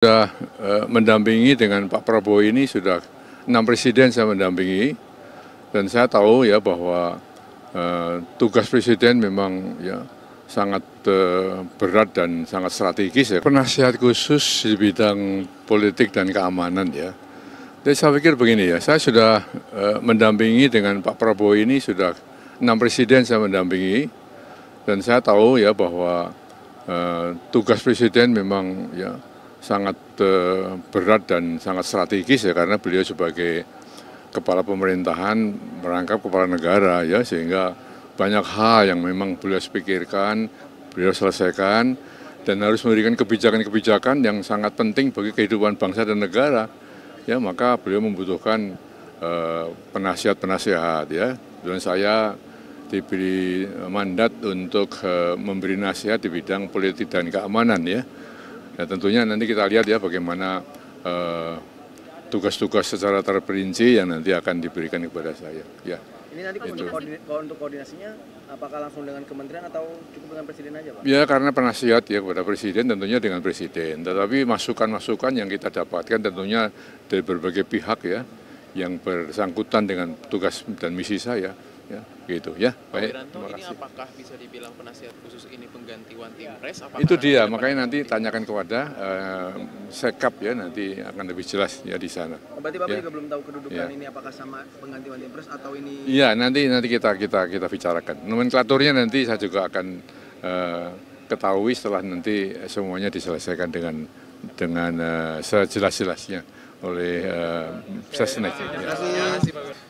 Sudah mendampingi dengan Pak Prabowo ini sudah 6 presiden saya mendampingi, dan saya tahu ya bahwa tugas presiden memang ya sangat berat dan sangat strategis ya. Penasihat khusus di bidang politik dan keamanan ya. Jadi saya pikir begini ya, saya sudah mendampingi dengan Pak Prabowo ini sudah 6 presiden saya mendampingi, dan saya tahu ya bahwa tugas presiden memang ya sangat berat dan sangat strategis ya, karena beliau sebagai kepala pemerintahan merangkap kepala negara ya, sehingga banyak hal yang memang beliau pikirkan, beliau selesaikan, dan harus memberikan kebijakan-kebijakan yang sangat penting bagi kehidupan bangsa dan negara ya. Maka beliau membutuhkan penasihat-penasihat ya, dan saya diberi mandat untuk memberi nasihat di bidang politik dan keamanan ya. Ya, tentunya nanti kita lihat ya bagaimana tugas-tugas secara terperinci yang nanti akan diberikan kepada saya. Ya. Ini nanti untuk koordinasinya apakah langsung dengan kementerian atau cukup dengan presiden aja, Pak? Ya, karena penasihat ya kepada presiden tentunya dengan presiden. Tetapi masukan-masukan yang kita dapatkan tentunya dari berbagai pihak ya, yang bersangkutan dengan tugas dan misi saya. Ya, gitu ya. Baik. Ini apakah bisa dibilang penasihat khusus ini pengganti One Team Press? Itu dia, makanya nanti tanyakan kepada Sekap ya, nanti akan lebih jelas ya di sana. Berarti Bapak ya. juga belum tahu kedudukan ini apakah sama pengganti One Team Press atau ini? Iya, nanti kita bicarakan. Nomenklaturnya nanti saya juga akan ketahui setelah nanti semuanya diselesaikan dengan sejelas-jelasnya oleh Sesnek. Ya.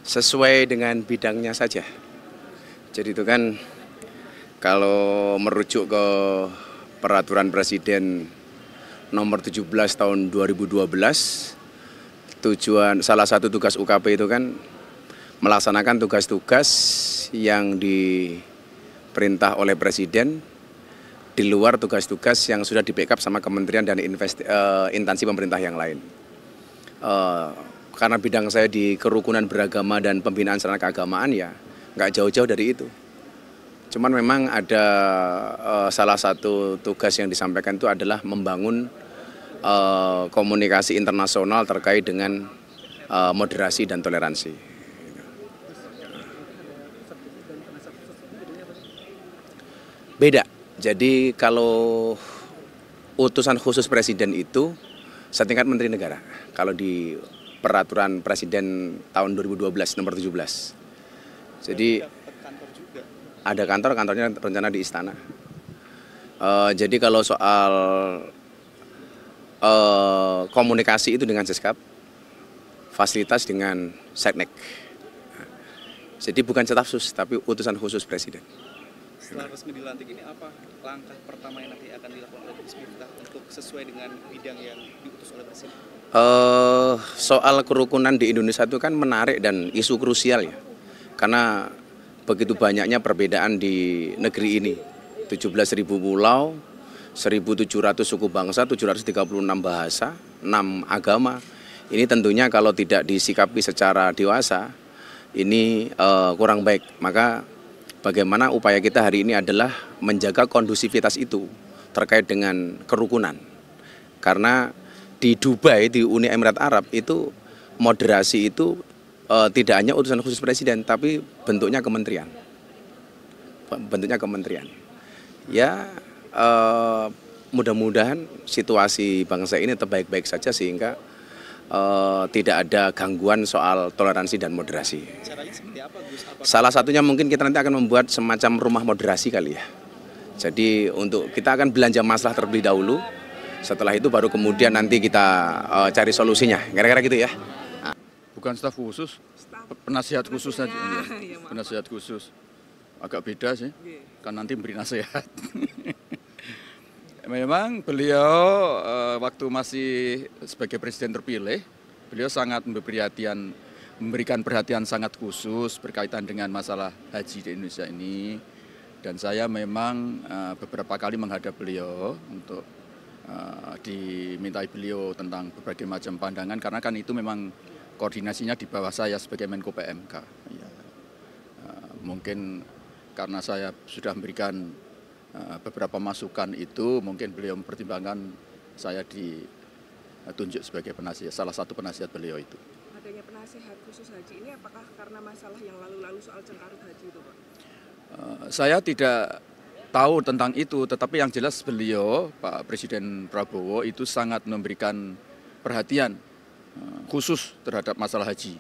Sesuai dengan bidangnya saja. Jadi itu kan kalau merujuk ke peraturan presiden nomor 17 tahun 2012, salah satu tugas UKP itu kan melaksanakan tugas-tugas yang diperintah oleh presiden di luar tugas-tugas yang sudah di-backup sama kementerian dan instansi pemerintah yang lain. Karena bidang saya di kerukunan beragama dan pembinaan sarana keagamaan ya nggak jauh-jauh dari itu. Cuman memang ada salah satu tugas yang disampaikan itu adalah membangun komunikasi internasional terkait dengan moderasi dan toleransi. Beda. Jadi kalau utusan khusus presiden itu setingkat menteri negara. Kalau di peraturan presiden tahun 2012 nomor 17. Jadi ada kantornya rencana di istana. Jadi kalau soal komunikasi itu dengan Seskap, fasilitas dengan Seknek. Jadi bukan staf khusus tapi utusan khusus presiden. Setelah resmi dilantik ini apa langkah pertama yang nanti akan dilakukan oleh Bismillah untuk sesuai dengan bidang yang diutus oleh presiden? Soal kerukunan di Indonesia itu kan menarik dan isu krusial ya, karena begitu banyaknya perbedaan di negeri ini, 17.000 pulau, 1.700 suku bangsa, 736 bahasa, 6 agama. Ini tentunya kalau tidak disikapi secara dewasa, ini kurang baik. Maka bagaimana upaya kita hari ini adalah menjaga kondusivitas itu terkait dengan kerukunan. Karena di Dubai, di Uni Emirat Arab itu moderasi itu tidak hanya utusan khusus presiden, tapi bentuknya kementerian. Ya, mudah-mudahan situasi bangsa ini tetap baik-baik saja sehingga tidak ada gangguan soal toleransi dan moderasi. Caranya seperti apa, Gus? Salah satunya mungkin kita nanti akan membuat semacam rumah moderasi kali ya. Jadi kita akan belanja masalah terlebih dahulu. Setelah itu baru kemudian nanti kita cari solusinya, kira-kira gitu ya. Bukan staf khusus, penasihat khusus saja. Ya, penasihat khusus, agak beda sih, kan nanti memberi nasihat. Memang beliau waktu masih sebagai presiden terpilih, beliau sangat memberikan perhatian sangat khusus berkaitan dengan masalah haji di Indonesia ini. Dan saya memang beberapa kali menghadap beliau untuk dimintai beliau tentang berbagai macam pandangan, karena kan itu memang koordinasinya di bawah saya sebagai Menko PMK. Ya. Mungkin karena saya sudah memberikan beberapa masukan itu, mungkin beliau mempertimbangkan saya tunjuk sebagai penasihat, salah satu penasihat beliau itu. Adanya penasihat khusus haji ini apakah karena masalah yang lalu-lalu soal cengkarut haji itu, Pak? Saya tidak tahu tentang itu, tetapi yang jelas beliau, Pak Presiden Prabowo itu sangat memberikan perhatian khusus terhadap masalah haji.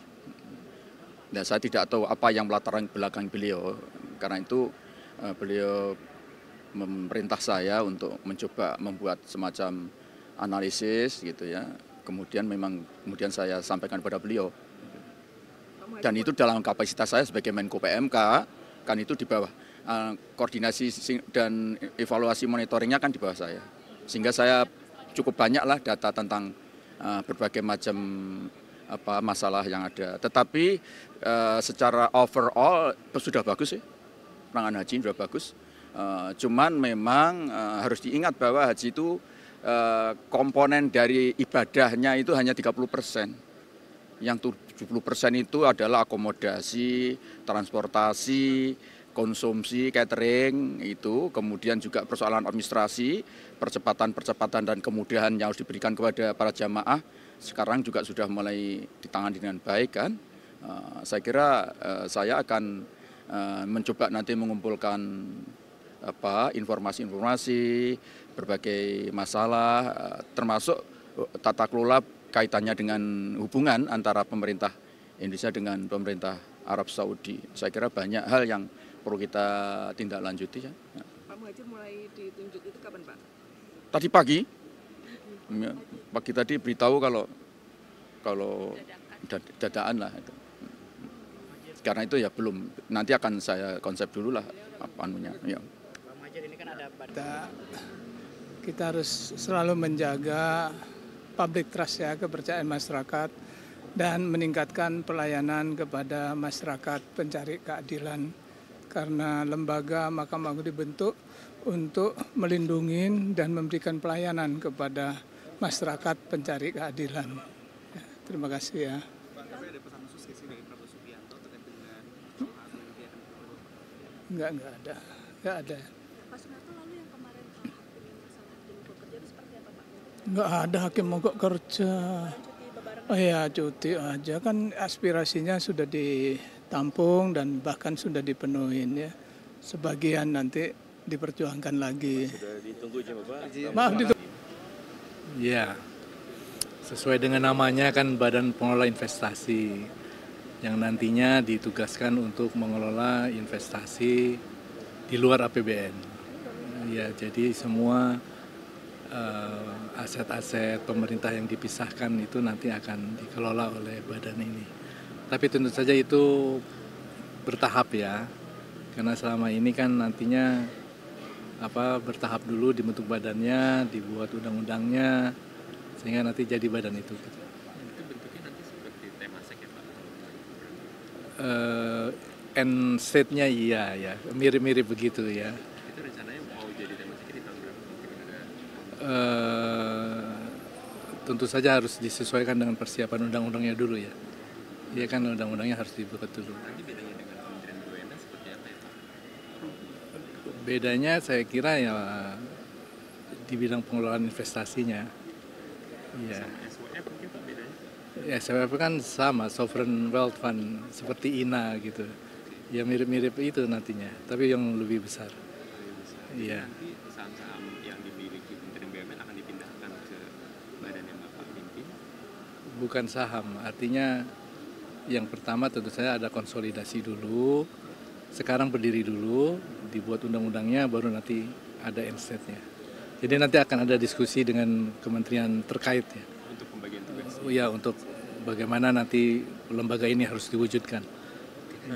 Dan saya tidak tahu apa yang melatar belakang beliau, karena itu beliau memerintah saya untuk mencoba membuat semacam analisis gitu ya. Kemudian saya sampaikan kepada beliau. Dan itu dalam kapasitas saya sebagai Menko PMK, kan itu di bawah koordinasi dan evaluasi monitoringnya kan di bawah saya. Sehingga saya cukup banyaklah data tentang berbagai macam masalah yang ada. Tetapi secara overall sudah bagus sih, penanganan haji sudah bagus. Cuman memang harus diingat bahwa haji itu komponen dari ibadahnya itu hanya 30%. Yang 70% itu adalah akomodasi, transportasi, konsumsi, catering itu, kemudian juga persoalan administrasi, percepatan dan kemudahan yang harus diberikan kepada para jamaah. Sekarang juga sudah mulai ditangani dengan baik kan. Saya kira saya akan mencoba nanti mengumpulkan informasi-informasi, berbagai masalah, termasuk tata kelola kaitannya dengan hubungan antara pemerintah Indonesia dengan pemerintah Arab Saudi. Saya kira banyak hal yang perlu kita tindak lanjuti. Ya. Pak Muhadjir mulai ditunjuk itu kapan, Pak? Tadi pagi. Pagi tadi beritahu kalau dadaan lah itu. Karena itu ya belum, nanti akan saya konsep dulu lah anunya. Ya. Pak Muhadjir, ini kan ada kita harus selalu menjaga public trust ya, kepercayaan masyarakat dan meningkatkan pelayanan kepada masyarakat pencari keadilan. Karena lembaga Mahkamah Agung dibentuk untuk melindungi dan memberikan pelayanan kepada masyarakat pencari keadilan. Ya, terima kasih ya. Pak, tapi ada pesan khusus dari Prabowo Subianto terkait dengan Enggak ada. Pak Sunarto, lalu yang kemarin hakim masalah hakim mogok kerja itu seperti apa, Pak? Enggak ada hakim mogok kerja. Oh ya, cuti aja kan, aspirasinya sudah ditampung dan bahkan sudah dipenuhin ya. Sebagian nanti diperjuangkan lagi. Sudah ditunggu aja, Bapak. Maaf ditunggu. Ya, sesuai dengan namanya kan Badan Pengelola Investasi yang nantinya ditugaskan untuk mengelola investasi di luar APBN. Ya, jadi semua aset-aset pemerintah yang dipisahkan itu nanti akan dikelola oleh badan ini. Tapi tentu saja itu bertahap ya, karena selama ini kan nantinya bertahap dulu dibentuk badannya, dibuat undang-undangnya, sehingga nanti jadi badan itu. Itu bentuknya nanti seperti Temasek ya Pak? End state-nya iya ya, mirip-mirip begitu ya. Itu rencananya mau jadi Temasek di tahun berapa? Tentu saja harus disesuaikan dengan persiapan undang-undangnya dulu ya. Iya kan, undang-undangnya harus dibuat dulu. Nanti bedanya dengan Kementerian BUMN seperti apa ya Pak? Bedanya saya kira ya di bidang pengelolaan investasinya. Iya. SWF mungkin Pak bedanya? Ya, SWF kan sama, Sovereign Wealth Fund, seperti INA gitu. Ya mirip-mirip itu nantinya, tapi yang lebih besar. Iya. Nanti saham-saham yang dimiliki Kementerian BUMN akan dipindahkan ke badan yang Bapak pimpin? Bukan saham, artinya yang pertama tentu saja ada konsolidasi dulu, sekarang berdiri dulu, dibuat undang-undangnya, baru nanti ada end state-nya. Jadi nanti akan ada diskusi dengan kementerian terkait ya. Untuk pembagian tugas? Ya, untuk bagaimana nanti lembaga ini harus diwujudkan.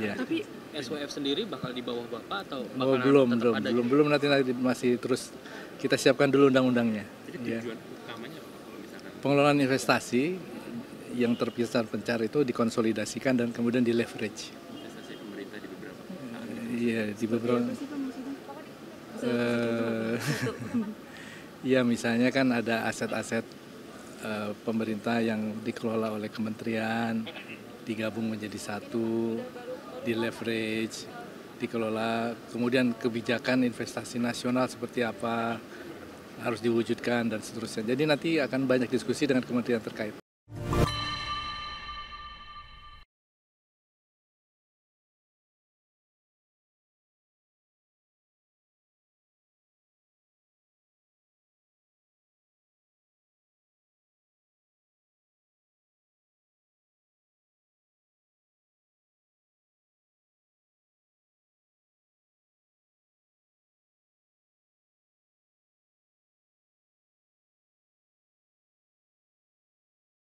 Ya. Tapi SWF sendiri bakal di bawah Bapak atau belum nanti masih terus kita siapkan dulu undang-undangnya. Jadi tujuan utamanya apa kalau misalkan? Pengelolaan investasi yang terpisah pencar itu dikonsolidasikan dan kemudian di leverage. Investasi pemerintah di beberapa Iya, di beberapa. Ya, misalnya kan ada aset-aset pemerintah yang dikelola oleh kementerian, digabung menjadi satu, di leverage, dikelola, kemudian kebijakan investasi nasional seperti apa, harus diwujudkan dan seterusnya. Jadi nanti akan banyak diskusi dengan kementerian terkait.